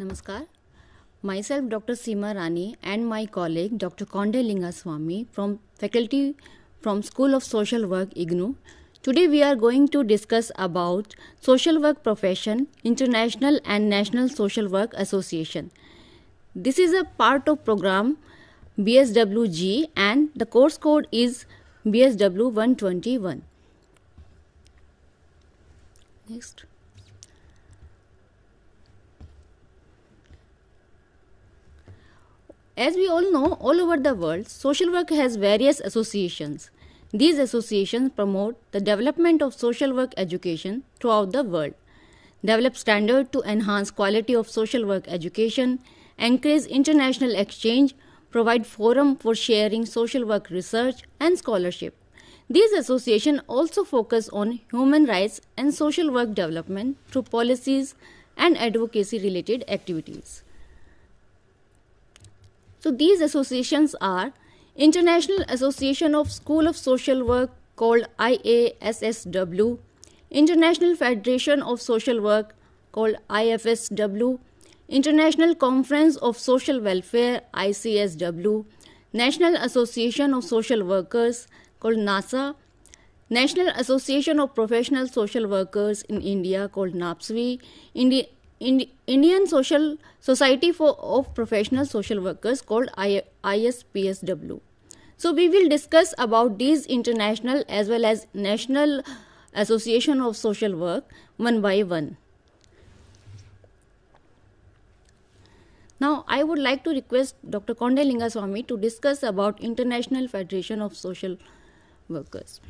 Namaskar. Myself Dr. Seema Rani and my colleague Dr. Konde Lingaswamy from faculty from School of Social Work IGNOU. Today we are going to discuss about social work profession, international and national social work association. This is a part of program BSWG and the course code is BSW 121. Next. As we all know, all over the world, social work has various associations. These associations promote the development of social work education throughout the world, develop standards to enhance quality of social work education, encourage international exchange, provide forum for sharing social work research and scholarship. These associations also focus on human rights and social work development through policies and advocacy related activities. So these associations are International Association of School of Social Work called IASSW, International Federation of Social Work called IFSW, International Conference of Social Welfare ICSW, National Association of Social Workers called NASA, National Association of Professional Social Workers in India called NAPSWI, Indian Society of Professional Social Workers called ISPSW. So we will discuss about these international as well as national association of social work one by one. Now I would like to request Dr. Konde Lingaswamy to discuss about International Federation of Social Workers.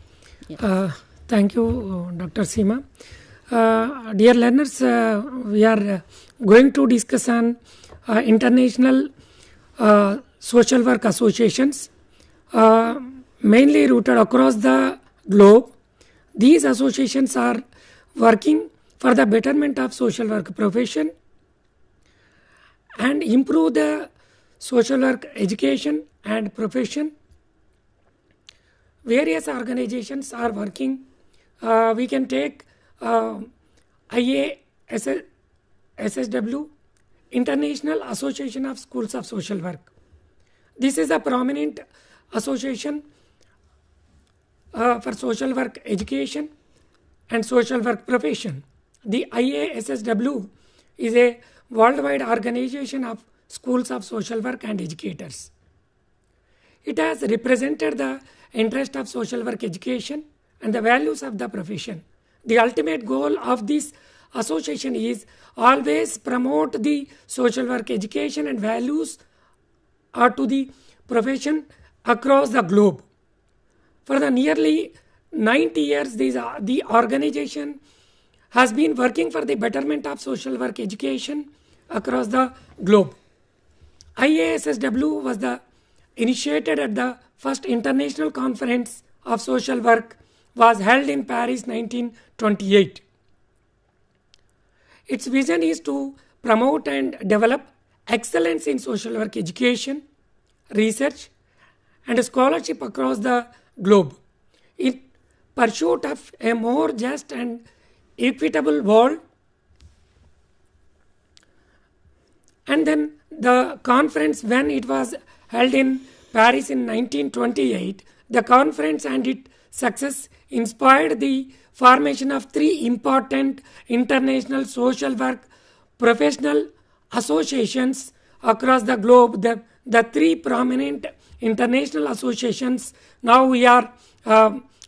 Yes. Thank you, Dr. Seema. Dear learners, we are going to discuss on international social work associations, mainly rooted across the globe. These associations are working for the betterment of social work profession and improve the social work education and profession. Various organizations are working. We can take IASSW, International Association of Schools of Social Work. This is a prominent association for social work education and social work profession. The IASSW is a worldwide organization of schools of social work and educators. It has represented the interest of social work education and the values of the profession. The ultimate goal of this association is always promote the social work education and values to the profession across the globe. For the nearly 90 years, the organization has been working for the betterment of social work education across the globe. IASSW was initiated at the first International Conference of Social Work was held in Paris 1928. Its vision is to promote and develop excellence in social work education, research, and scholarship across the globe in pursuit of a more just and equitable world. And then the conference, when it was held in Paris in 1928, the conference and its success inspired the formation of three important international social work professional associations across the globe. The three prominent international associations now we are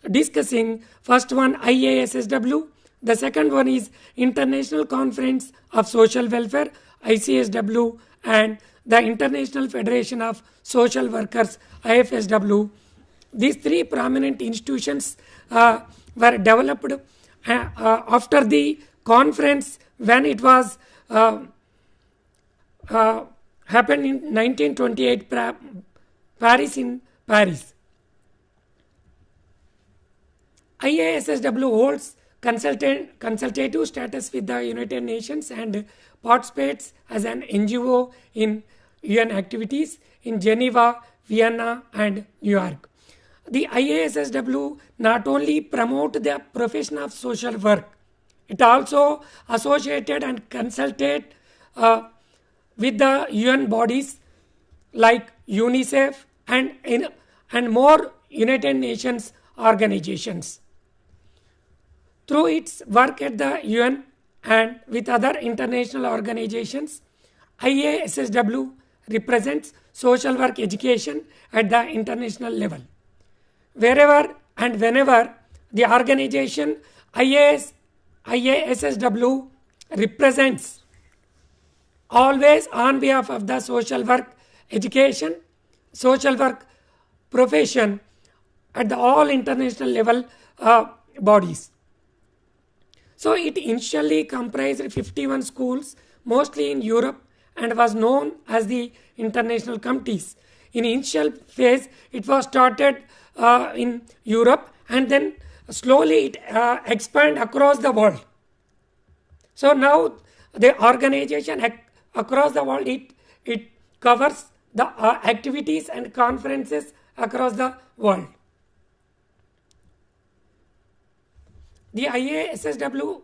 discussing. First one, IASSW. The second one is International Conference of Social Welfare, ICSW, and the International Federation of Social Workers, IFSW. These three prominent institutions were developed after the conference when it was happened in 1928 Paris in Paris. IASSW holds consultative status with the United Nations and participates as an NGO in UN activities in Geneva, Vienna, and New York. The IASSW not only promote the profession of social work, it also associated and consulted with the UN bodies like UNICEF and more United Nations organizations. Through its work at the UN and with other international organizations, IASSW represents social work education at the international level. Wherever and whenever the organization IASSW represents, always on behalf of the social work education, social work profession at the all international level bodies. So it initially comprised 51 schools, mostly in Europe, and was known as the international committees. In initial phase, it was started in Europe, and then slowly it expanded across the world. So now the organization across the world, it covers the activities and conferences across the world. The IASSW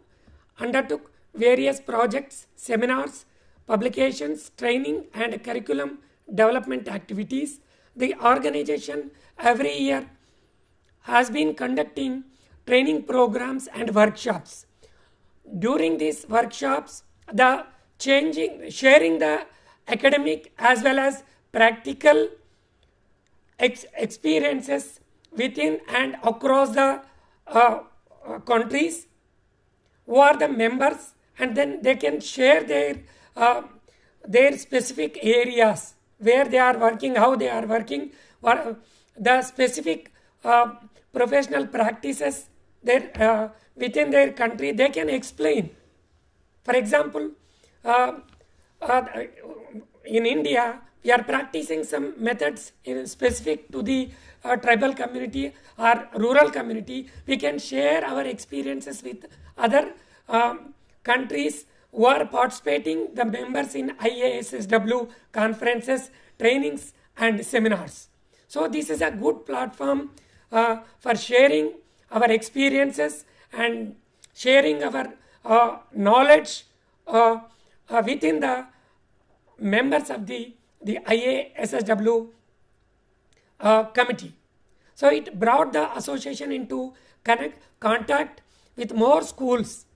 undertook various projects, seminars, publications, training and curriculum development activities. The organization every year has been conducting training programs and workshops. During these workshops, the sharing the academic as well as practical experiences within and across the countries who are the members, and then they can share their specific areas where they are working, how they are working, what the specific professional practices within their country they can explain. For example, in India, we are practicing some methods specific to the tribal community or rural community. We can share our experiences with other countries who are participating, the members in IASSW conferences, trainings and seminars. So this is a good platform for sharing our experiences and sharing our knowledge within the members of the IASSW committee. So it brought the association into contact with more schools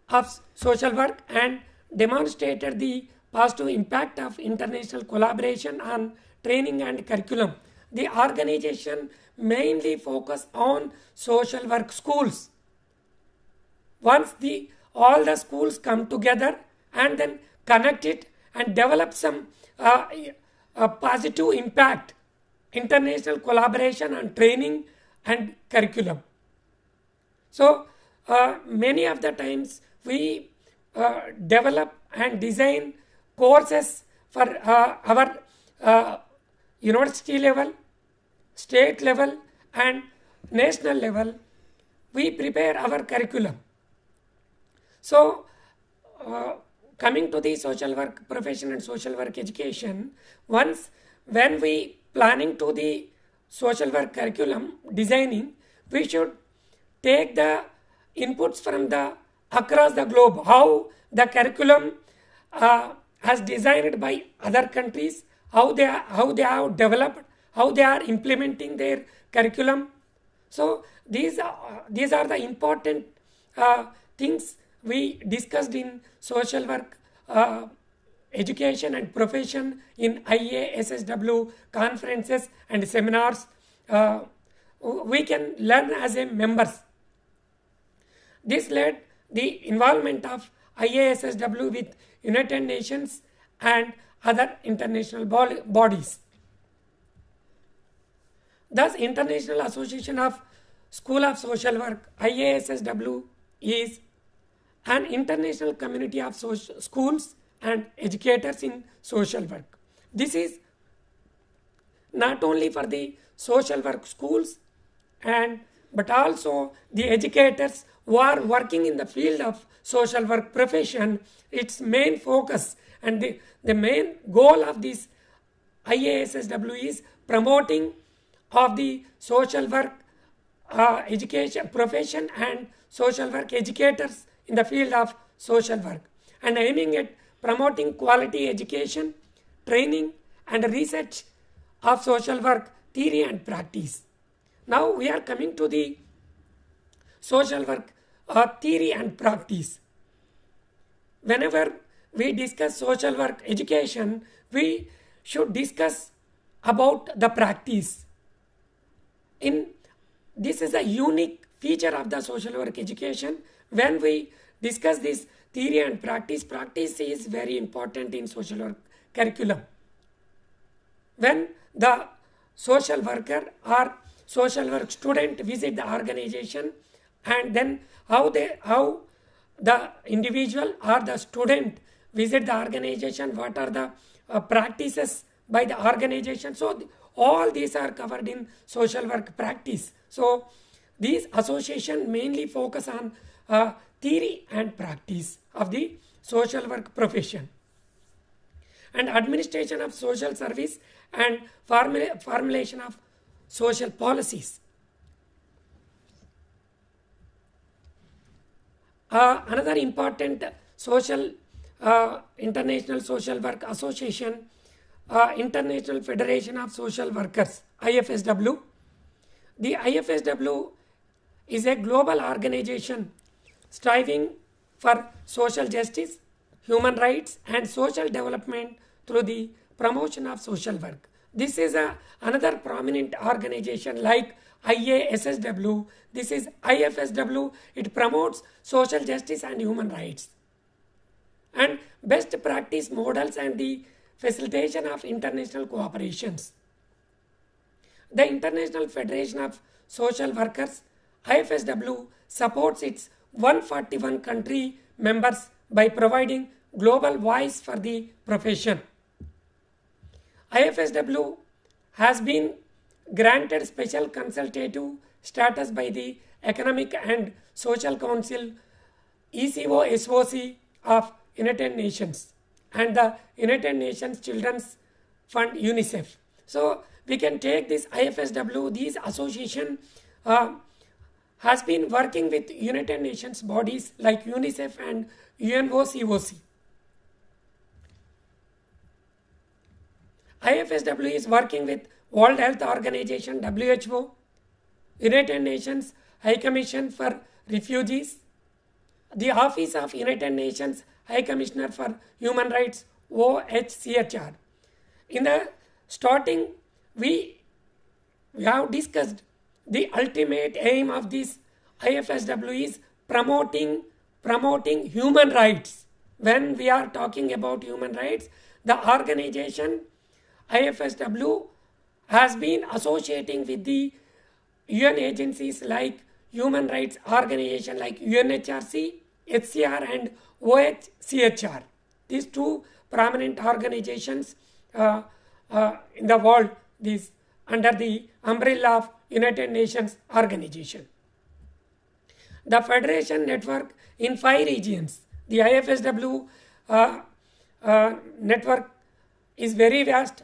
of social work and demonstrated the positive impact of international collaboration on training and curriculum. The organization mainly focused on social work schools. Once all the schools come together and then connect it and develop some positive impact, international collaboration on training and curriculum. So many of the times we develop and design courses for our university level, state level and national level. We prepare our curriculum. So coming to the social work profession and social work education, when we planning to the social work curriculum designing, we should take the inputs from the across the globe, how the curriculum as designed by other countries, how they have developed, how they are implementing their curriculum. So these are the important things we discussed in social work education and profession in IASSW conferences and seminars. We can learn as a members. This led the involvement of IASSW with United Nations and other international bodies. Thus, International Association of School of Social Work, IASSW, is an international community of schools and educators in social work. This is not only for the social work schools but also the educators who are working in the field of social work profession. Its main focus and the main goal of this IASSW is promoting of the social work education profession and social work educators in the field of social work, and aiming at promoting quality education, training and research of social work theory and practice. Now we are coming to the social work theory and practice. Whenever we discuss social work education, we should discuss about the practice. This is a unique feature of the social work education. When we discuss this theory and practice, practice is very important in social work curriculum. When the social worker or social work student visit the organization, and then how the individual or the student visit the organization, what are the practices by the organization. So all these are covered in social work practice. So these associations mainly focus on theory and practice of the social work profession, and administration of social service and formulation of social policies. Another important international social work association, International Federation of Social Workers, IFSW. The IFSW is a global organization striving for social justice, human rights and social development through the promotion of social work. This is another prominent organization like IASSW. This is IFSW. It promotes social justice and human rights and best practice models and the facilitation of international cooperations. The International Federation of Social Workers, IFSW, supports its 141 country members by providing global voice for the profession. IFSW has been granted special consultative status by the Economic and Social Council, ECO-SOC of United Nations and the United Nations Children's Fund, UNICEF. So we can take this IFSW, these association has been working with United Nations bodies like UNICEF and UNOCOC. IFSW is working with World Health Organization, WHO, United Nations High Commission for Refugees, the Office of United Nations High Commissioner for Human Rights, OHCHR. In the starting, we have discussed the ultimate aim of this IFSW is promoting human rights. When we are talking about human rights, the organization IFSW has been associating with the UN agencies like human rights organization like UNHRC, HCR and OHCHR. These two prominent organizations in the world, these under the umbrella of United Nations organization. The federation network in 5 regions. The IFSW network is very vast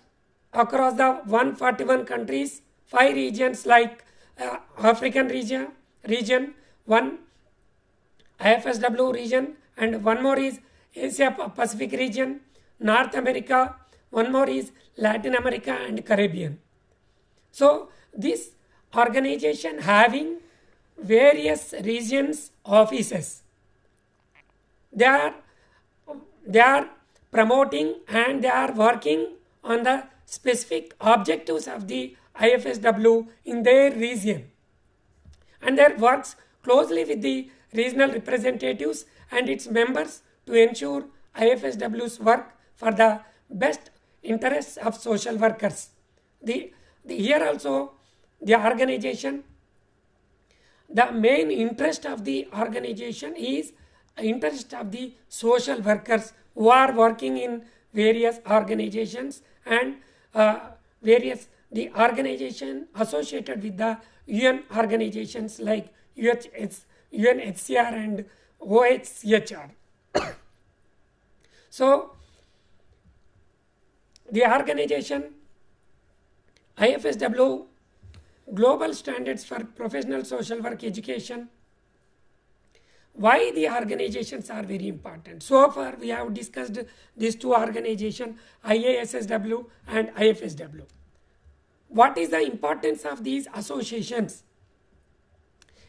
across the 141 countries, 5 regions like African region, one IFSW region, and one more is Asia Pacific region, North America, one more is Latin America and Caribbean. So this organization having various regions offices. They are promoting and they are working on the specific objectives of the IFSW in their region, and their works closely with the regional representatives and its members to ensure IFSW's work for the best interests of social workers. Here also the organization, the main interest of the organization is interest of the social workers who are working in various organizations and the organization associated with the UN organizations like UNHCR and OHCHR. So the organization IFSW Global Standards for Professional Social Work Education Why the organizations are very important? So far we have discussed these two organizations, IASSW and IFSW. What is the importance of these associations?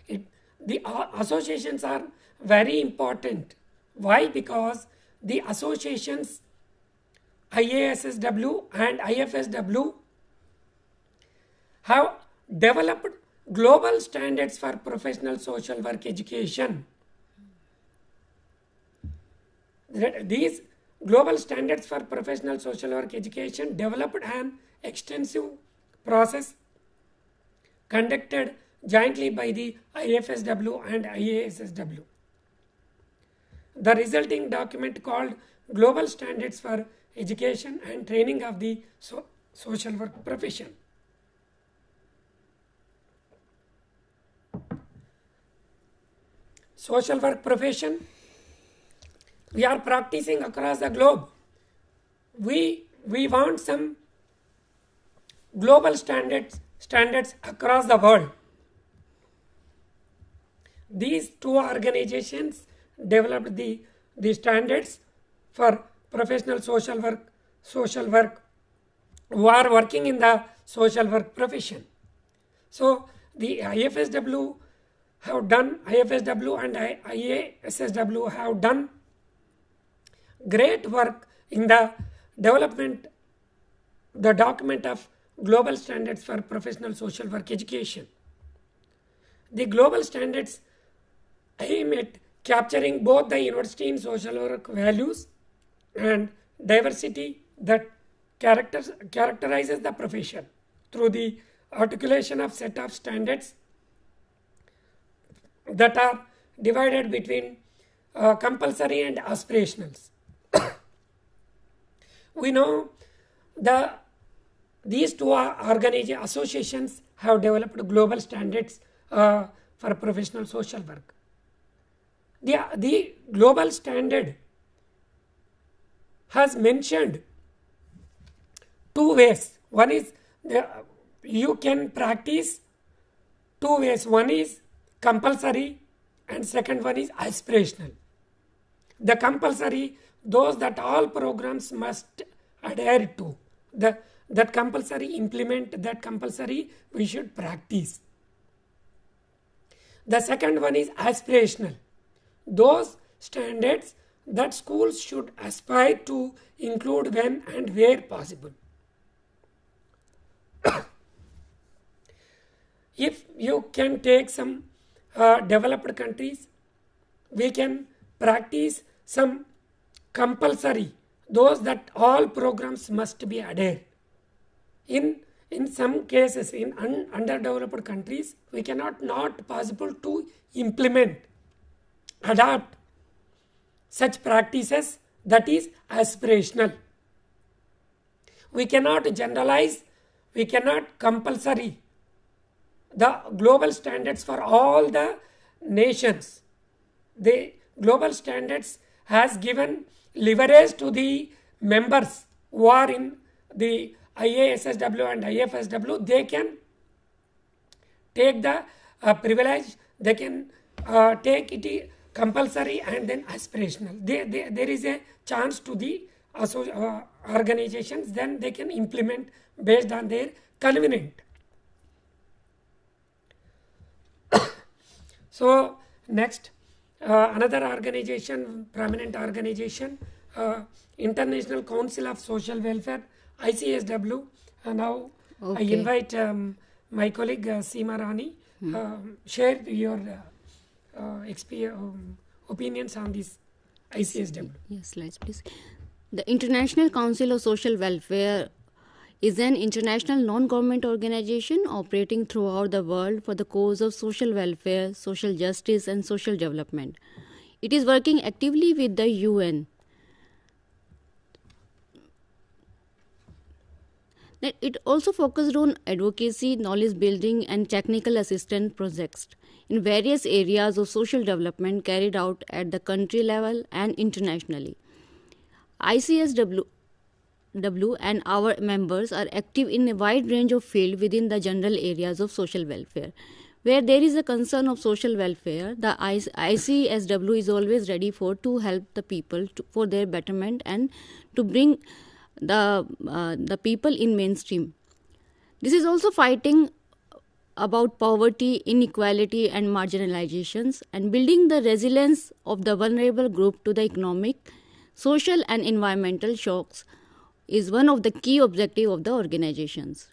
The associations are very important. Why? Because the associations IASSW and IFSW have developed global standards for professional social work education. These global standards for professional social work education developed an extensive process conducted jointly by the IFSW and IASSW. The resulting document called Global Standards for Education and Training of the Social Work Profession. Social work profession, we are practicing across the globe. We want some global standards across the world. These two organizations developed the standards for professional social work who are working in the social work profession. So the IFSW and IASSW have done great work in the development, the document of global standards for professional social work education. The global standards aim at capturing both the university in social work values and diversity that characterizes the profession through the articulation of set of standards that are divided between compulsory and aspirationals. We know these two associations have developed global standards for professional social work. The global standard has mentioned two ways. One is you can practice two ways. One is compulsory and second one is aspirational. The compulsory, those that all programs must adhere to. That compulsory implement, that compulsory we should practice. The second one is aspirational. Those standards that schools should aspire to include when and where possible. If you can take some developed countries, we can practice some compulsory, those that all programs must be adhered. In some cases, in underdeveloped countries, we not possible to implement, adapt such practices that is aspirational. We cannot generalize, we cannot compulsory the global standards for all the nations. The global standards has given leverage to the members who are in the IASSW and IFSW. They can take the privilege, they can take it compulsory and then aspirational. There is a chance to the organizations, then they can implement based on their convenient. So next, another organization, prominent organization, International Council of Social Welfare, ICSW. Now I invite my colleague Seema Rani, share your opinions on this ICSW. Yes, slides please. The International Council of Social Welfare is an international non-government organization operating throughout the world for the cause of social welfare, social justice and social development. It is working actively with the UN. It also focused on advocacy, knowledge building and technical assistance projects in various areas of social development carried out at the country level and internationally. ICSW and our members are active in a wide range of fields within the general areas of social welfare, Where there is a concern of social welfare, the ICSW is always ready to help the people for their betterment and to bring the people in mainstream. This is also fighting about poverty, inequality and marginalizations, and building the resilience of the vulnerable group to the economic, social and environmental shocks is one of the key objectives of the organizations.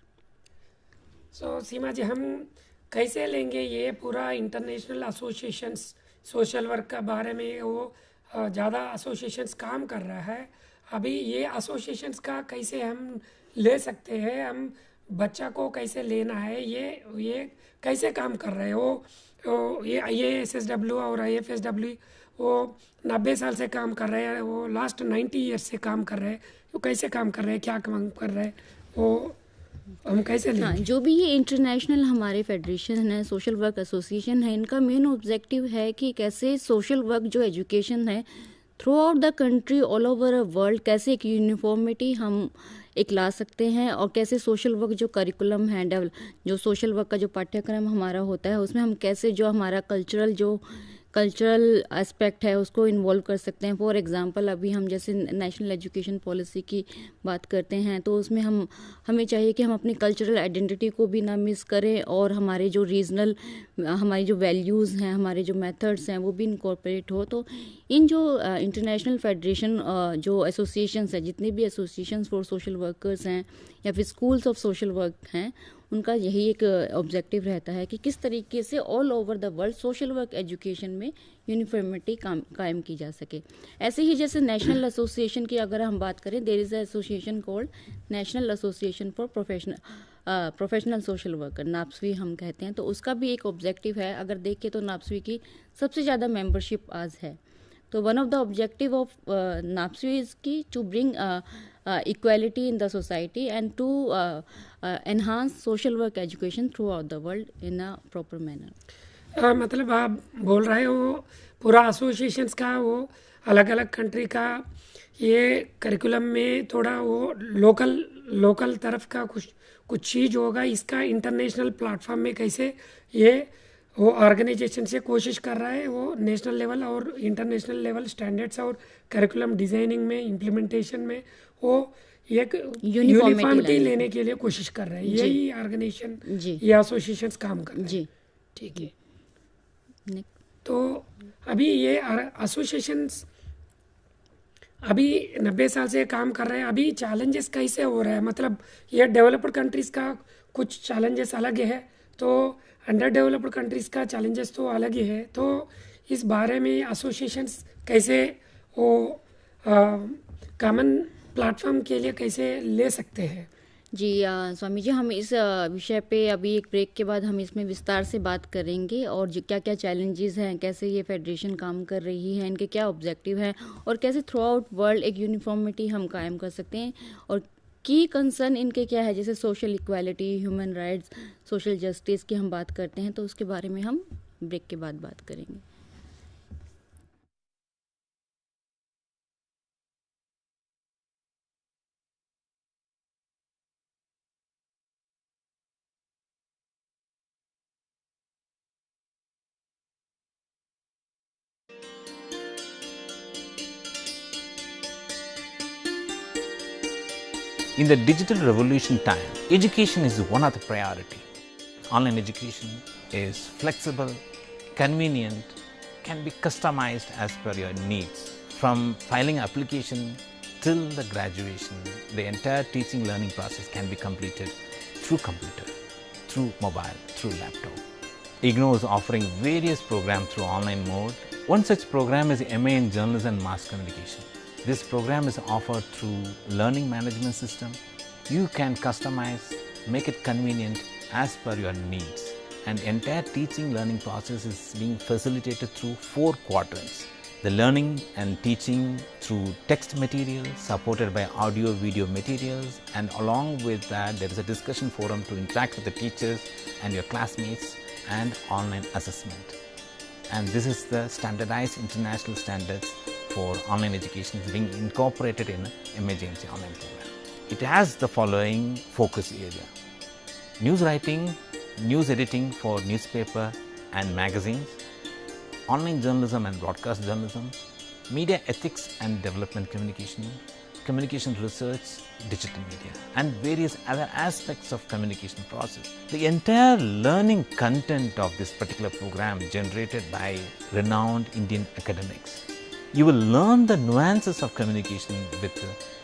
So सीमा जी, हम कैसे लेंगे ये पूरा international associations social work का बारे में, वो ज़्यादा एसोसिएशंस काम कर रहा है अभी, ये एसोसिएशंस का कैसे हम ले सकते हैं, हम बच्चा को कैसे लेना है, ये कैसे काम कर रहे हैं वो ये IASSW और IFSW वो 90 साल से काम कर रहे हैं, वो लास्ट 90 ईयर्स से काम कर रहे हैं, वो कैसे काम कर रहे हैं, क्या काम कर रहे हैं, वो हम कैसे लेंगे? हाँ, जो भी ये इंटरनेशनल हमारे फेडरेशन है, सोशल वर्क एसोसिएशन है, इनका मेन ऑब्जेक्टिव है कि कैसे सोशल वर्क जो एजुकेशन है through out the country, all over world, कैसे एक यूनिफॉर्मिटी हम एक ला सकते हैं, और कैसे सोशल वर्क जो करिकुलम है, जो सोशल वर्क का जो पाठ्यक्रम हमारा होता है उसमें हम कैसे जो हमारा कल्चरल एस्पेक्ट है उसको इन्वॉल्व कर सकते हैं. फॉर एग्जांपल अभी हम जैसे नेशनल एजुकेशन पॉलिसी की बात करते हैं तो उसमें हमें चाहिए कि हम अपनी कल्चरल आइडेंटिटी को भी ना मिस करें, और हमारे जो रीजनल हमारी जो वैल्यूज़ हैं, हमारे जो मेथड्स हैं वो भी इनकॉर्पोरेट हो. तो इन जो इंटरनेशनल फेडरेशन जो एसोसिएशंस हैं, जितने भी एसोसिएशंस फॉर सोशल वर्कर्स हैं या फिर स्कूल्स ऑफ सोशल वर्क हैं, उनका यही एक ऑब्जेक्टिव रहता है कि किस तरीके से all over the world social work education में यूनिफॉर्मिटी कायम की जा सके. ऐसे ही जैसे नेशनल एसोसिएशन की अगर हम बात करें, there is a association called National Association for Professional Social Worker, NAPSWI हम कहते हैं. तो उसका भी एक ऑब्जेक्टिव है. अगर देखें तो नाप्सवी की सबसे ज़्यादा मेंबरशिप आज है. तो one of the objective of NAPSWI is की to bring equality in the society and to enhance social work education throughout the world in a proper manner. मतलब आप बोल रहे हो पूरा एसोसिएशंस का वो अलग अलग कंट्री का ये करिकुलम में थोड़ा वो लोकल तरफ का कुछ चीज़ होगा, इसका इंटरनेशनल प्लेटफॉर्म में कैसे ये वो ऑर्गेनाइजेशन से कोशिश कर रहा है, वो नेशनल लेवल और इंटरनेशनल लेवल स्टैंडर्ड्स और करिकुलम डिज़ाइनिंग में, इम्प्लीमेंटेशन में वो एक यूनिफॉर्मिटी लेने के लिए कोशिश कर रहे हैं. यही ऑर्गेनाइजेशन या एसोसिएशंस काम कर रहे हैं. ठीक है. तो अभी ये एसोसिएशंस अभी 90 साल से काम कर रहे हैं. अभी चैलेंजेस कैसे हो रहे हैं, मतलब ये डेवलप्ड कंट्रीज़ का कुछ चैलेंजेस अलग है, तो अंडर डेवलप्ड कंट्रीज़ का चैलेंजेस तो अलग ही है. तो इस बारे में एसोसिएशंस कैसे वो कॉमन प्लेटफॉर्म के लिए कैसे ले सकते हैं? जी स्वामी जी, हम इस विषय पे अभी एक ब्रेक के बाद हम इसमें विस्तार से बात करेंगे, और जो क्या क्या चैलेंजेस हैं, कैसे ये फेडरेशन काम कर रही है, इनके क्या ऑब्जेक्टिव हैं, और कैसे थ्रू आउट वर्ल्ड एक यूनिफॉर्मिटी हम कायम कर सकते हैं, और की कंसर्न इनके क्या है, जैसे social equality, human rights, social justice की हम बात करते हैं. तो उसके बारे में हम ब्रेक के बाद बात करेंगे. In the digital revolution time, education is one of the priority. Online education is flexible, convenient, can be customized as per your needs. From filing application till the graduation, the entire teaching learning process can be completed through computer, through mobile, through laptop. IGNOU is offering various programs through online mode. One such program is MA in Journalism and Mass Communication. This program is offered through learning management system. You can customize, make it convenient as per your needs. And entire teaching learning process is being facilitated through 4 quadrants. The learning and teaching through text materials supported by audio video materials, and along with that there is a discussion forum to interact with the teachers and your classmates, and online assessment. And this is the standardized international standards for online education being incorporated in emergency online program. It has the following focus area: news writing news editing for newspaper and magazines, online journalism and broadcast journalism, media ethics and development communication, communication research, digital media, and various other aspects of communication process. The entire learning content of this particular program generated by renowned Indian academics. You will learn the nuances of communication with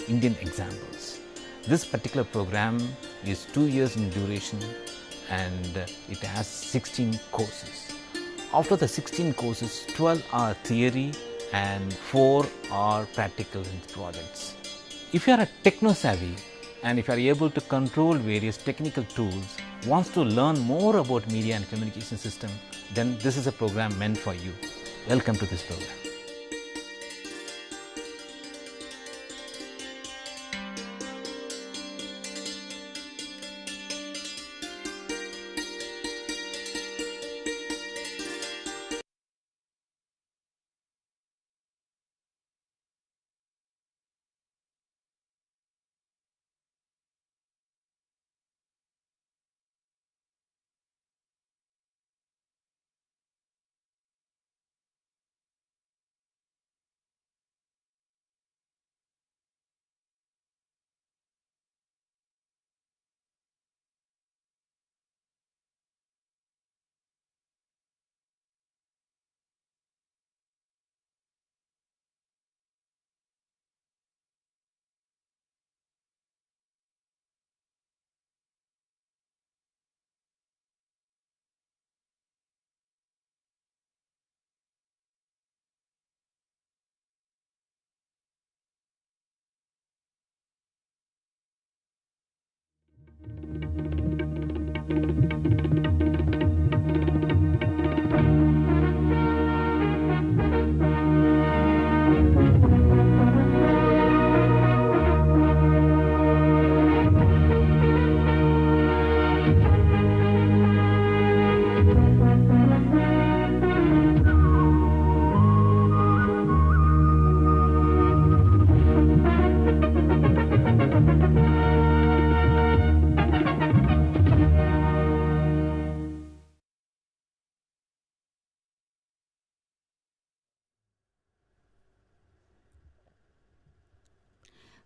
Indian examples. This particular program is 2 years in duration and it has 16 courses. After the 16 courses, 12 are theory and 4 are practical projects. If you are a techno-savvy and if you are able to control various technical tools, wants to learn more about media and communication system, then this is a program meant for you. Welcome to this program.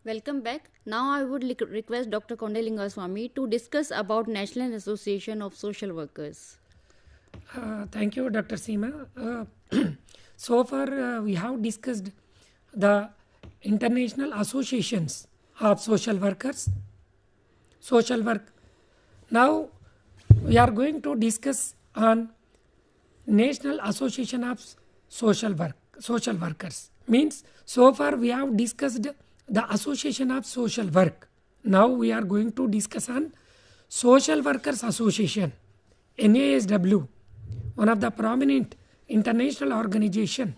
Welcome back. Now I would request Dr. Konde Lingaswamy to discuss about National Association of Social Workers. Thank you, Dr. Seema. So far, we have discussed the international associations of social workers, social work. Now, we are going to discuss on National Association of social workers. Means, so far we have discussed the Association of Social Work. Now we are going to discuss on Social Workers Association, NASW, one of the prominent international organization.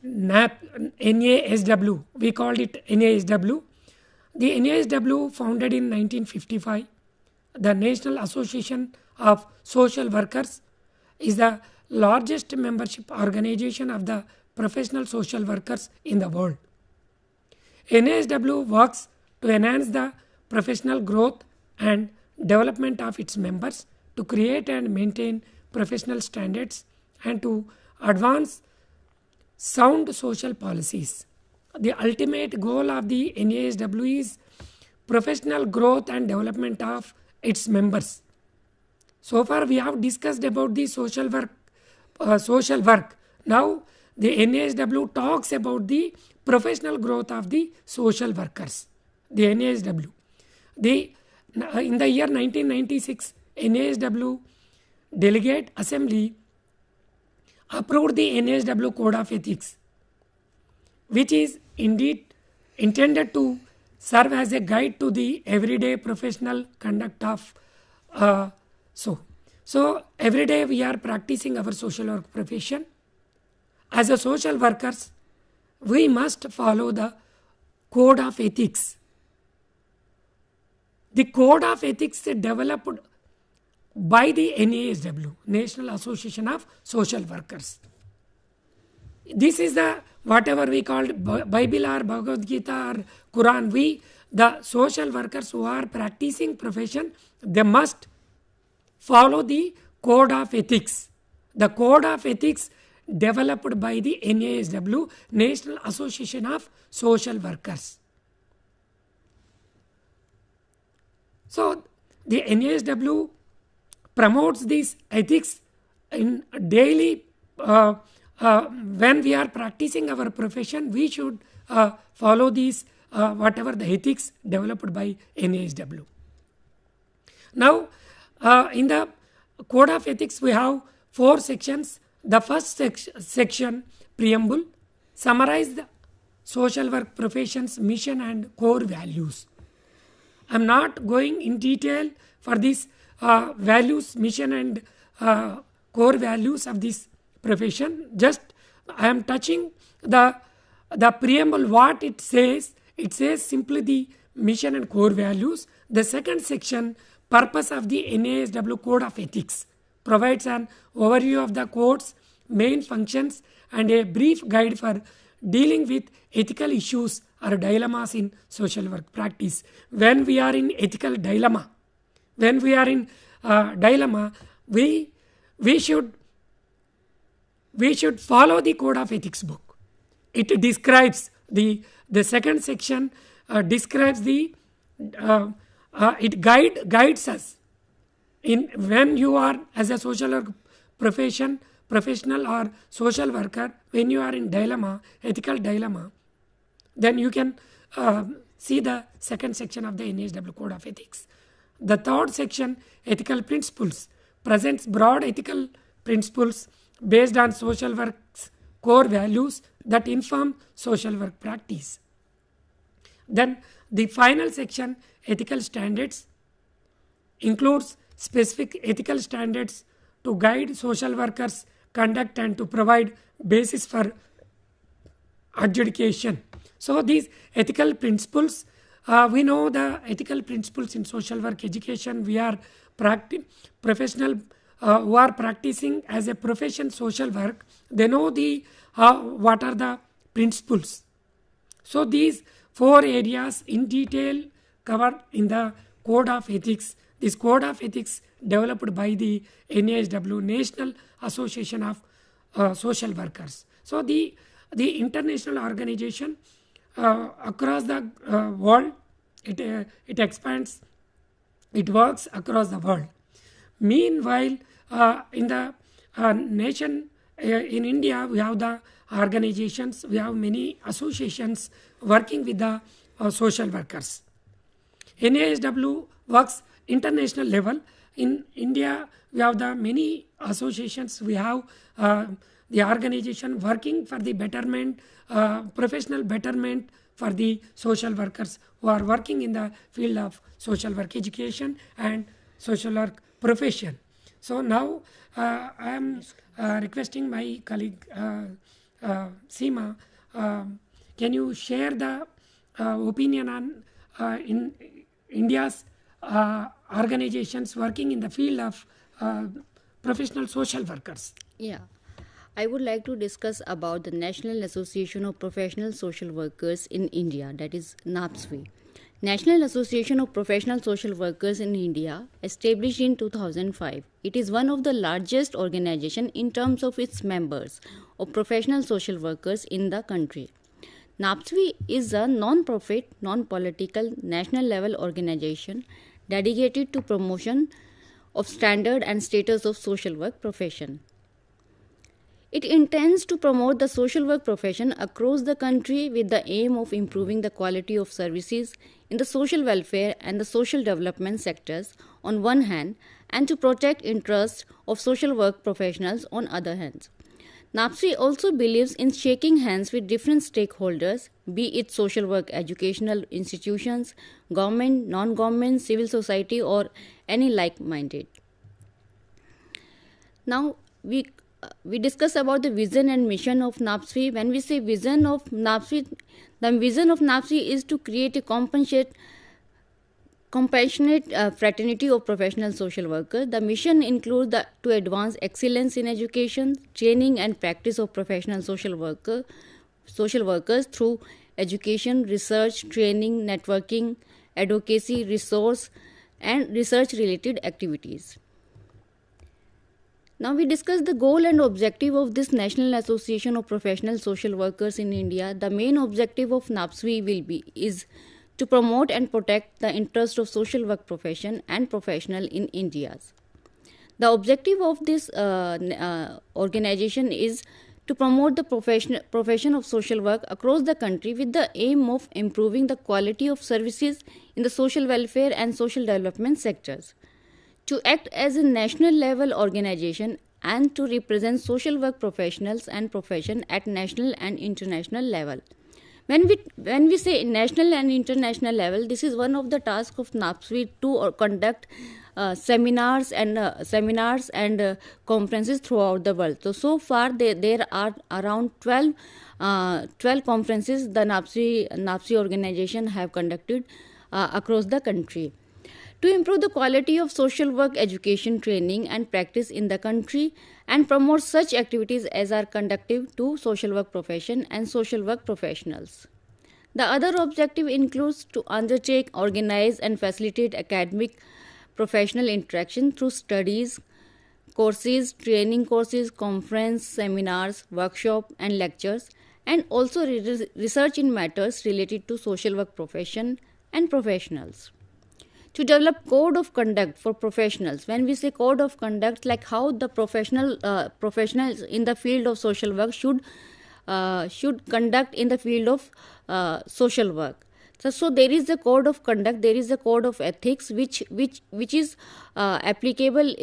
NASW, we called it NASW. The NASW founded in 1955. The National Association of Social Workers is the largest membership organization of the professional social workers in the world. NASW works to enhance the professional growth and development of its members, to create and maintain professional standards, and to advance sound social policies. The ultimate goal of the NASW is professional growth and development of its members. So far we have discussed about the social work. Now the NASW talks about the professional growth of the social workers. The NASW. In the year 1996, NASW Delegate Assembly approved the NASW Code of Ethics, which is indeed intended to serve as a guide to the everyday professional conduct of so every day we are practicing our social work profession. As a social workers, we must follow the code of ethics. The code of ethics is developed by the NASW, National Association of Social Workers. This is the whatever we call Bible or Bhagavad Gita or Quran. We, the social workers who are practicing profession, they must follow the code of ethics. The code of ethics developed by the NASW, National Association of Social Workers. So the NASW promotes these ethics in daily. When we are practicing our profession, we should follow these whatever the ethics developed by NASW. Now, in the Code of Ethics, we have 4 sections. The first section, preamble, summarize the social work profession's mission and core values. I am not going in detail for these values, mission and core values of this profession. Just I am touching the preamble, what it says. It says simply the mission and core values. The second section, purpose of the NASW Code of Ethics, provides an overview of the code's main functions and a brief guide for dealing with ethical issues or dilemmas in social work practice. When we are in ethical dilemma, we should follow the Code of Ethics book. It describes the second section describes the it guides us in when you are as a social work professional or social worker, when you are in dilemma, ethical dilemma, then you can see the second section of the NASW Code of Ethics. The third section, ethical principles, presents broad ethical principles based on social work's core values that inform social work practice. Then the final section, ethical standards, includes specific ethical standards to guide social workers' conduct and to provide basis for adjudication. So these ethical principles, we know the ethical principles in social work education. We are professional who are practicing as a profession social work. They know the what are the principles. So these 4 areas in detail covered in the Code of Ethics. This Code of Ethics developed by the NASW, National Association of Social Workers. So the international organization across the world, it expands, it works across the world. Meanwhile, in the nation, in India, we have the organizations, we have many associations working with the social workers. NASW works international level. In India, we have the many associations. We have the organization working for the betterment, professional betterment for the social workers who are working in the field of social work education and social work profession. So now I am requesting my colleague Seema, can you share the opinion on in India's organizations working in the field of professional social workers? Yeah, I would like to discuss about the National Association of Professional Social Workers in India, that is NAPSW. National Association of Professional Social Workers in India, established in 2005. It is one of the largest organizations in terms of its members of professional social workers in the country. NAPSW is a non-profit, non-political, national-level organization dedicated to promotion of standard and status of social work profession. It intends to promote the social work profession across the country with the aim of improving the quality of services in the social welfare and the social development sectors on one hand, and to protect interests of social work professionals on other hand. NAPSW also believes in shaking hands with different stakeholders, be it social work educational institutions, government, non-government, civil society, or any like-minded. Now we discuss about the vision and mission of NAPSW. When we say vision of NAPSW, the vision of NAPSW is to create a compassionate fraternity of professional social workers. The mission includes to advance excellence in education, training and practice of professional social workers through education, research, training, networking, advocacy, resource and research related activities. Now we discuss the goal and objective of this National Association of Professional Social Workers in India. The main objective of NAPSWI is to promote and protect the interest of social work profession and professional in India. The objective of this organization is to promote the profession of social work across the country with the aim of improving the quality of services in the social welfare and social development sectors, to act as a national level organization and to represent social work professionals and profession at national and international level. When we say national and international level, this is one of the tasks of NAPSWI to conduct seminars and conferences throughout the world. So far there are around 12 conferences the NAPSWI organization have conducted across the country. To improve the quality of social work education, training and practice in the country and promote such activities as are conducive to social work profession and social work professionals. The other objective includes to undertake, organize and facilitate academic professional interaction through studies, courses, training courses, conference, seminars, workshop and lectures, and also research in matters related to social work profession and professionals. To develop code of conduct for professionals. When we say code of conduct, like how the professionals in the field of social work should conduct in the field of social work. So there is a code of conduct, there is a code of ethics which is applicable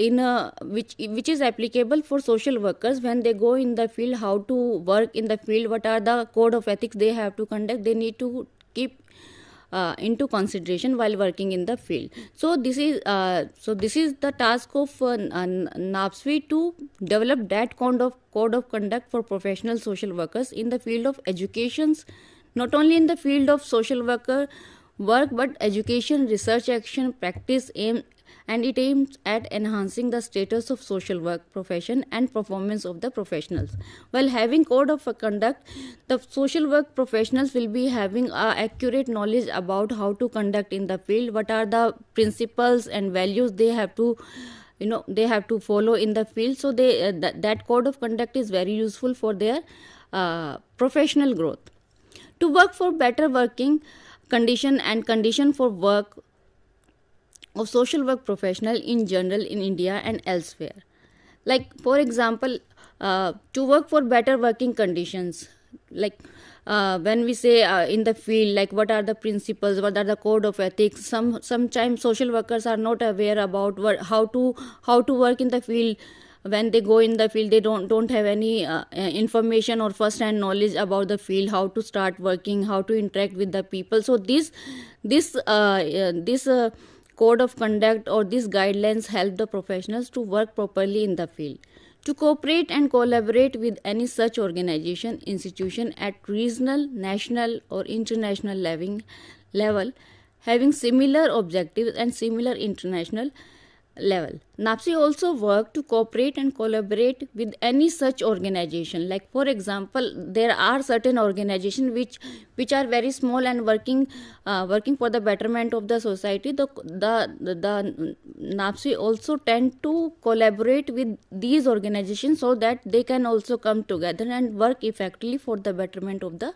which is applicable for social workers when they go in the field, how to work in the field, what are the code of ethics they have to conduct, they need to keep into consideration while working in the field. So this is the task of NAPSWI to develop that code of conduct for professional social workers in the field of educations, not only in the field of social work but education, research, action, practice, it aims at enhancing the status of social work profession and performance of the professionals. While having code of conduct, the social work professionals will be having accurate knowledge about how to conduct in the field, what are the principles and values they have to follow in the field. So that code of conduct is very useful for their professional growth. To work for better working condition and condition for work of social work professional in general in India and elsewhere. Like for example, to work for better working conditions, like when we say in the field, like what are the principles, what are the code of ethics. Sometimes social workers are not aware about how to work in the field. When they go in the field, they don't have any information or first hand knowledge about the field, how to start working, how to interact with the people. So this code of conduct or these guidelines help the professionals to work properly in the field. To cooperate and collaborate with any such organization, institution at regional, national or international level having similar objectives and similar international level. NAPSWI also work to cooperate and collaborate with any such organization. Like for example, there are certain organizations which are very small and working for the betterment of the society. The NAPSWI also tend to collaborate with these organizations so that they can also come together and work effectively for the betterment of the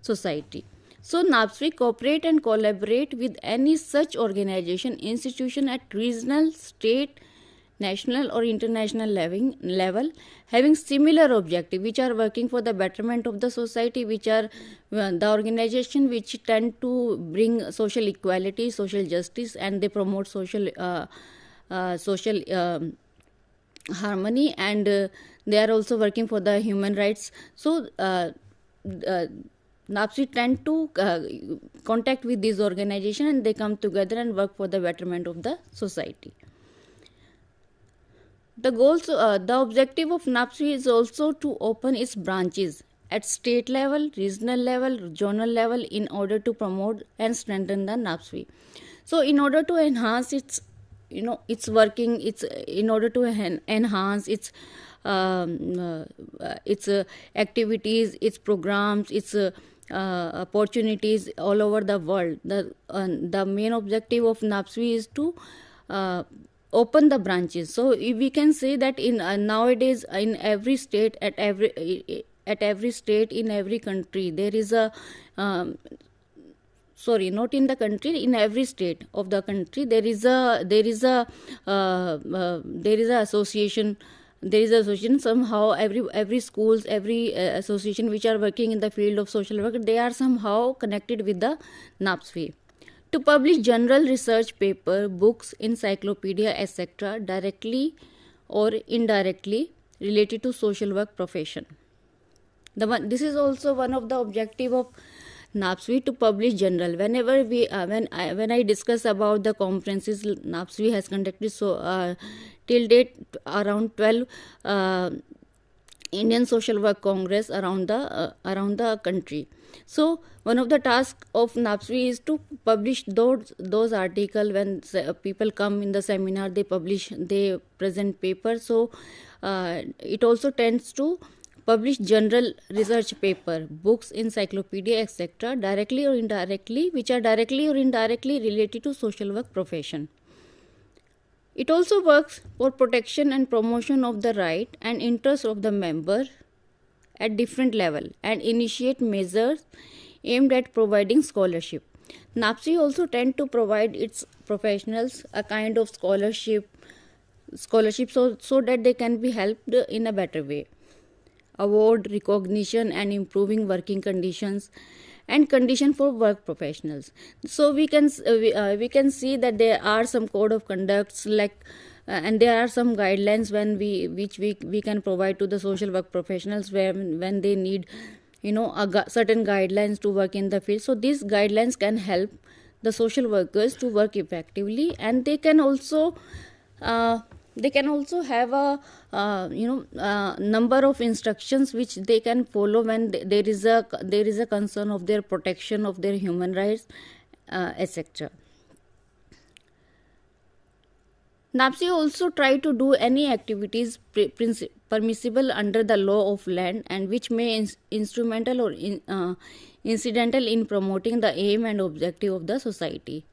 society. So NAPSWI cooperate and collaborate with any such organization, institution at regional, state, national or international level having similar objective, which are working for the betterment of the society, which are the organization which tend to bring social equality, social justice, and they promote social harmony, and they are also working for the human rights. So NAPSWI tend to contact with these organizations and they come together and work for the betterment of the society. The objective of NAPSWI is also to open its branches at state level, regional level, zonal level in order to promote and strengthen the NAPSWI. So in order to enhance its working, in order to enhance its activities, its programs, its opportunities all over the world. The main objective of NAPSWI is to open the branches. So we can say that in nowadays in every state, at every state, in every country, there is a sorry, not in the country, in every state of the country there is a association. There is association somehow. Every schools, every association which are working in the field of social work, they are somehow connected with the NAPSW to publish general research paper, books, encyclopedia, etc., directly or indirectly related to social work profession. This is also one of the objective of NAPSW, to publish general. Whenever we when I discuss about the conferences NAPSW has conducted, so till date around 12 Indian Social Work Congress around the country. So one of the tasks of NAPSW is to publish those articles. When people come in the seminar, they present papers. So it also tends to publish general research paper, books, encyclopedia, etc., directly or indirectly, which are directly or indirectly related to social work profession. It also works for protection and promotion of the right and interests of the member at different level and initiate measures aimed at providing scholarship. NAPSW also tend to provide its professionals a kind of scholarship so that they can be helped in a better way. Award, recognition, and improving working conditions and condition for work professionals. So we can see that there are some code of conducts and there are some guidelines which we can provide to the social work professionals when they need certain guidelines to work in the field. So these guidelines can help the social workers to work effectively, and they can also have a number of instructions which they can follow when there is a concern of their protection of their human rights, etc. NAPSW also try to do any activities permissible under the law of land and which may instrumental or incidental in promoting the aim and objective of the society.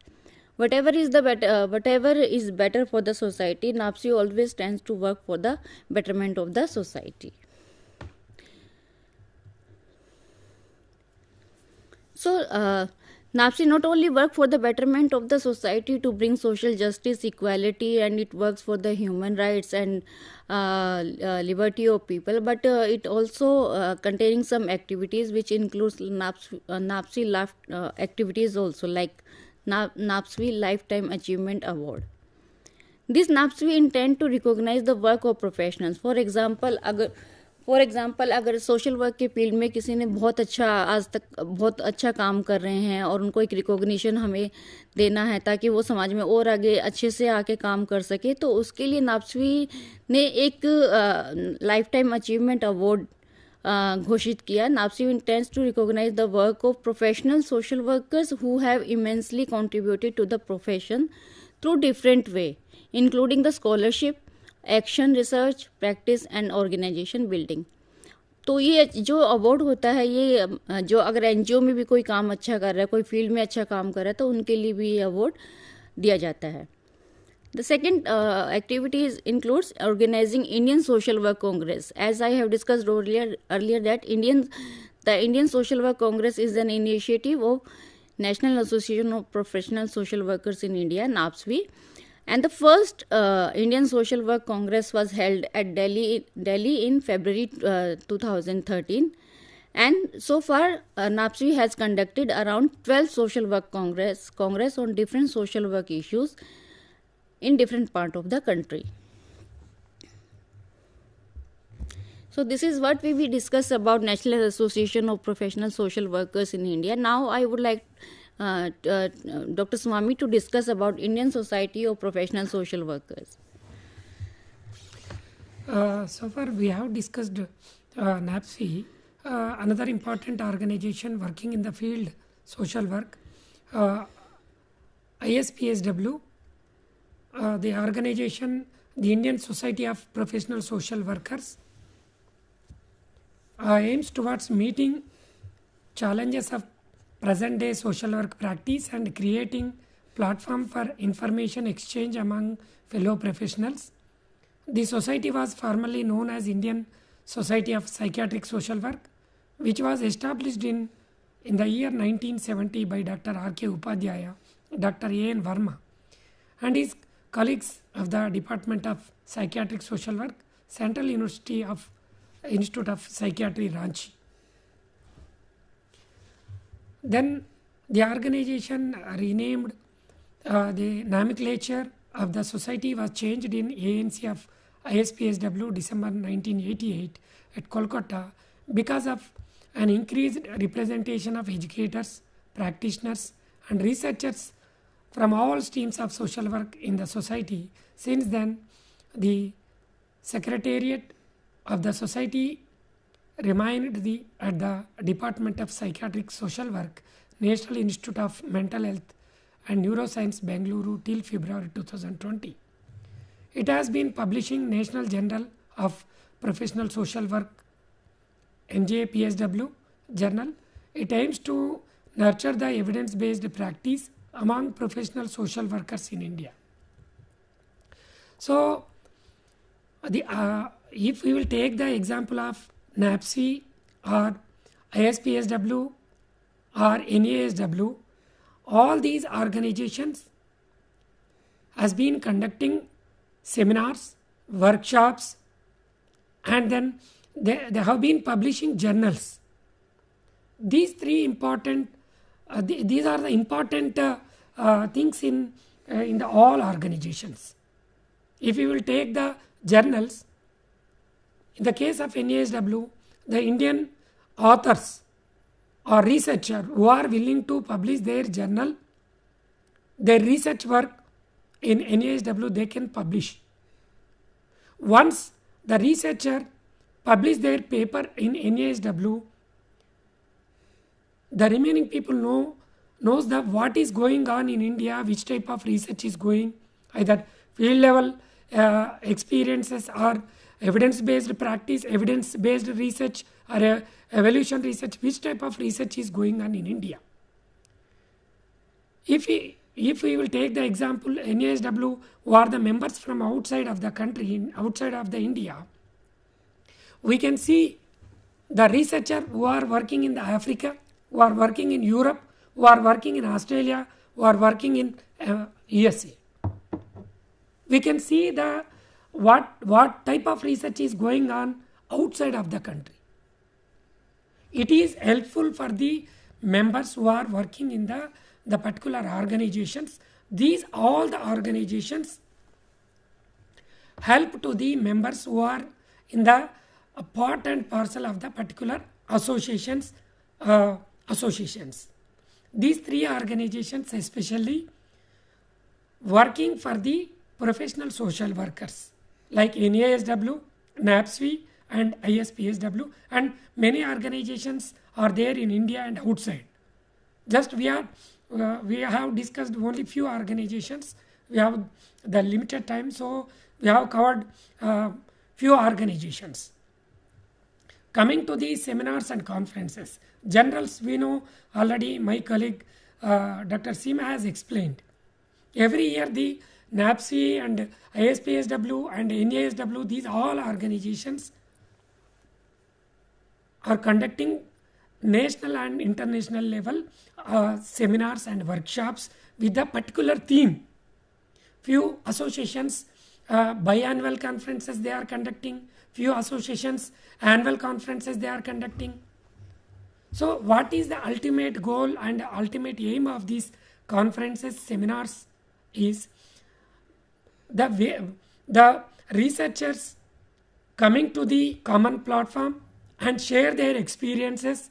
Whatever is better for the society, NAPSW always tends to work for the betterment of the society. So NAPSW not only work for the betterment of the society to bring social justice, equality, and it works for the human rights and liberty of people, but it also containing some activities which includes NAPSW activities also, like NAPSW Lifetime Achievement Award. This NAPSW intend to recognize the work of professionals. For example, अगर social work के field में किसी ने आज तक बहुत अच्छा काम कर रहे हैं और उनको एक रिकॉग्निशन हमें देना है ताकि वो समाज में और आगे अच्छे से आके काम कर सके, तो उसके लिए NAPSW ने एक लाइफ टाइम अचीवमेंट अवार्ड घोषित किया. NAPSW intends to recognize the work of professional social workers who have immensely contributed to the profession through different way, including the scholarship, action, research, practice and organisation building. तो ये जो award होता है, ये जो अगर एनजीओ में भी कोई काम अच्छा कर रहा है, कोई फील्ड में अच्छा काम कर रहा है, तो उनके लिए भी ये अवार्ड दिया जाता है. The second activities includes organizing Indian Social Work Congress. As I have discussed earlier that the Indian Social Work Congress is an initiative of National Association of Professional Social Workers in India, NAPSW. And the first Indian Social Work Congress was held at Delhi in February 2013. And so far, NAPSW has conducted around 12 social work congress on different social work issues in different part of the country. So this is what we will discuss about National Association of Professional Social Workers in India. Now I would like Dr. Swamy to discuss about Indian Society of Professional Social Workers. So far we have discussed NAPSW, another important organization working in the field social work, ISPSW, the organization, the Indian Society of Professional Social Workers, aims towards meeting challenges of present day social work practice and creating platform for information exchange among fellow professionals. The society was formerly known as Indian Society of Psychiatric Social Work, which was established in the year 1970 by Dr. R.K. Upadhyaya, Dr. A.N. Verma, and his colleagues of the Department of Psychiatric Social Work, Central Institute of Psychiatry, Ranchi. Then the organization renamed, the nomenclature of the society was changed in ANC of ISPSW December 1988 at Kolkata because of an increased representation of educators, practitioners and researchers from all streams of social work in the society. Since then, the Secretariat of the society remained at the Department of Psychiatric Social Work, National Institute of Mental Health and Neuroscience, Bengaluru till February 2020. It has been publishing National Journal of Professional Social Work, NJPSW journal. It aims to nurture the evidence-based practice among professional social workers in India. So, if we will take the example of NAPSI or ISPSW or NASW, all these organizations has been conducting seminars, workshops, and then they have been publishing journals. These three important, these are the important things in the all organizations. If you will take the journals, in the case of NASW, the Indian authors or researcher who are willing to publish their journal, their research work in NASW, they can publish. Once the researcher publish their paper in NASW, the remaining people knows that what is going on in India, which type of research is going, either field level experiences or evidence-based practice, evidence-based research or evolution research, which type of research is going on in India. If we will take the example NASW, who are the members from outside of the country, outside of the India, we can see the researcher who are working in the Africa, who are working in Europe, who are working in Australia, who are working in USA. We can see the what type of research is going on outside of the country. It is helpful for the members who are working in the particular organizations. These all the organizations help to the members who are in the part and parcel of the particular associations. These three organizations especially working for the professional social workers like NASW, NAPSW and ISPSW, and many organizations are there in India and outside. Just we have discussed only few organizations. We have the limited time, so we have covered few organizations. Coming to the seminars and conferences, generals, we know already, my colleague Dr. Seema has explained. Every year the NAPSI and ISPSW and NASW, these all organizations are conducting national and international level seminars and workshops with a particular theme. Few associations biannual conferences they are conducting, few associations annual conferences they are conducting. So what is the ultimate goal and ultimate aim of these conferences, seminars is the researchers coming to the common platform and share their experiences,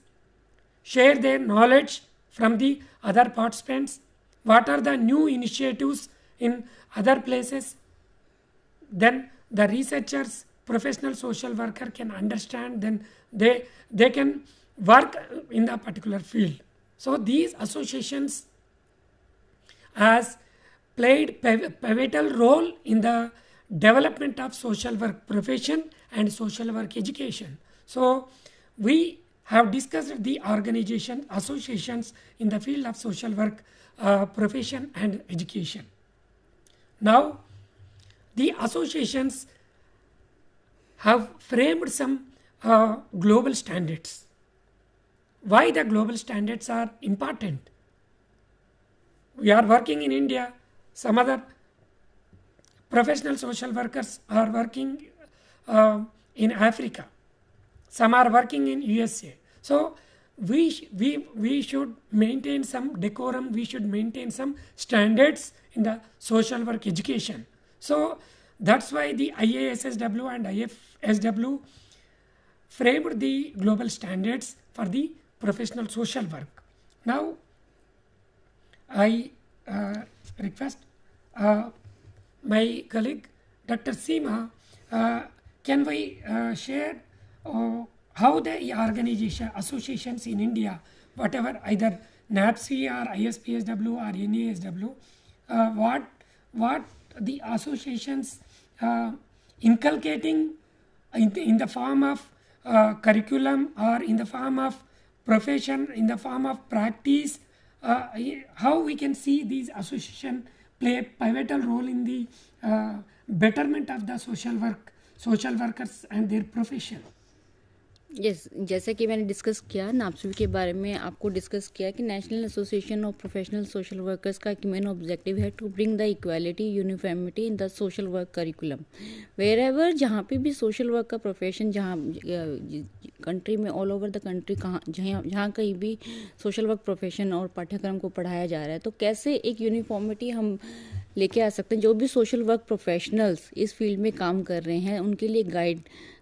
share their knowledge from the other participants. What are the new initiatives in other places? Then the researchers, professional social worker can understand, then they can work in the particular field. So these associations has played pivotal role in the development of social work profession and social work education. So we have discussed the organization associations in the field of social work, profession and education. Now, the associations have framed some global standards. Why the global standards are important? We are working in India, some other professional social workers are working in Africa, some are working in USA. So we should maintain some decorum, we should maintain some standards in the social work education. So that's why the IASSW and IFSW framed the global standards for the professional social work. Now I request my colleague Dr. Seema, can we share how the organization associations in India, whatever either NAPSI or ISPSW or NASW, what the associations inculcating in the form of curriculum or in the form of profession, in the form of practice, how we can see these associations play a pivotal role in the betterment of the social workers and their profession. Yes जैसे कि मैंने discuss किया नाप्सवी के बारे में, आपको discuss किया कि National Association of Professional Social Workers का एक मेन ऑब्जेक्टिव है to bring the equality uniformity in the social work curriculum wherever, जहाँ पे भी सोशल वर्क का प्रोफेशन, जहाँ कंट्री में ऑल ओवर द कंट्री जहाँ कहीं भी सोशल वर्क प्रोफेशन और पाठ्यक्रम को पढ़ाया जा रहा है, तो कैसे एक यूनिफॉर्मिटी हम लेके आ सकते हैं। जो भी सोशल वर्क प्रोफेशनल्स इस फील्ड में काम कर रहे हैं उनके लिए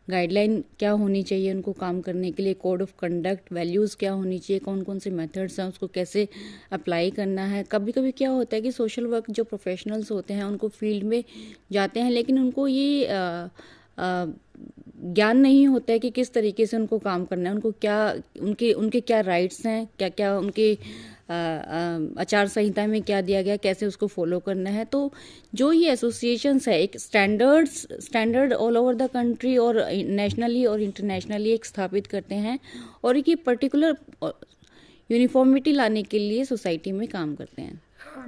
गाइडलाइन क्या होनी चाहिए, उनको काम करने के लिए कोड ऑफ कंडक्ट, वैल्यूज़ क्या होनी चाहिए, कौन कौन से मेथड्स हैं, उसको कैसे अप्लाई करना है। कभी कभी क्या होता है कि सोशल वर्क जो प्रोफेशनल्स होते हैं उनको फील्ड में जाते हैं लेकिन उनको ये ज्ञान नहीं होता है कि किस तरीके से उनको काम करना है, उनको क्या उनके क्या राइट्स हैं, क्या क्या उनके आचार संहिता में क्या दिया गया, कैसे उसको फॉलो करना है। तो जो ये एसोसिएशंस है एक standard all over the country और नेशनली और इंटरनेशनली एक स्थापित करते हैं और एक पर्टिकुलर यूनिफॉर्मिटी लाने के लिए सोसाइटी में काम करते हैं।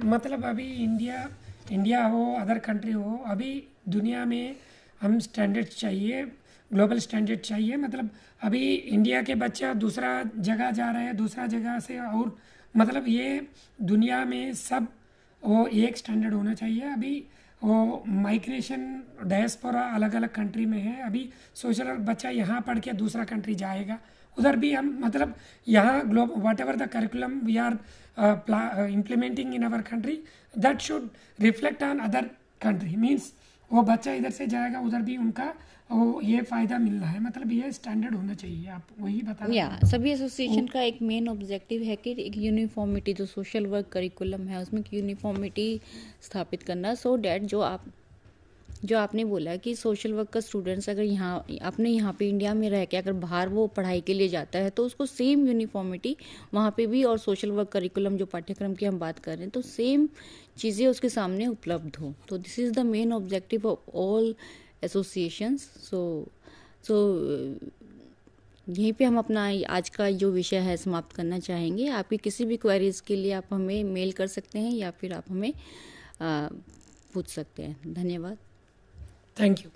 मतलब अभी इंडिया हो, अदर कंट्री हो, अभी दुनिया में हम स्टैंडर्ड चाहिए, ग्लोबल स्टैंडर्ड चाहिए। मतलब अभी इंडिया के बच्चा दूसरा जगह जा रहे हैं, दूसरा जगह से, और मतलब ये दुनिया में सब वो एक स्टैंडर्ड होना चाहिए। अभी वो माइग्रेशन डायस्पोरा अलग अलग कंट्री में है, अभी सोशल वर्क बच्चा यहाँ पढ़ के दूसरा कंट्री जाएगा, उधर भी हम मतलब यहाँ whatever the curriculum we are implementing in our country that should reflect on other country, means वो बच्चा इधर से जाएगा उधर भी उनका वो ये फ़ायदा मिल रहा है। मतलब ये स्टैंडर्ड होना चाहिए, आप वही बता रहे हैं। सभी एसोसिएशन का एक मेन ऑब्जेक्टिव है कि एक यूनिफॉर्मिटी जो सोशल वर्क करिकुलम है उसमें यूनिफॉर्मिटी स्थापित करना, सो डैट जो आपने बोला कि सोशल वर्क का स्टूडेंट्स अगर यहाँ पे इंडिया में रह के अगर बाहर वो पढ़ाई के लिए जाता है तो उसको सेम यूनिफॉर्मिटी वहाँ पे भी, और सोशल वर्क करिकुलम जो पाठ्यक्रम की हम बात कर रहे हैं तो सेम चीज़ें उसके सामने उपलब्ध हो। तो this is the main objective of all associations. So यहीं पे हम अपना आज का जो विषय है समाप्त करना चाहेंगे। आपकी किसी भी क्वेरीज के लिए आप हमें मेल कर सकते हैं या फिर आप हमें पूछ सकते हैं। धन्यवाद। Thank you.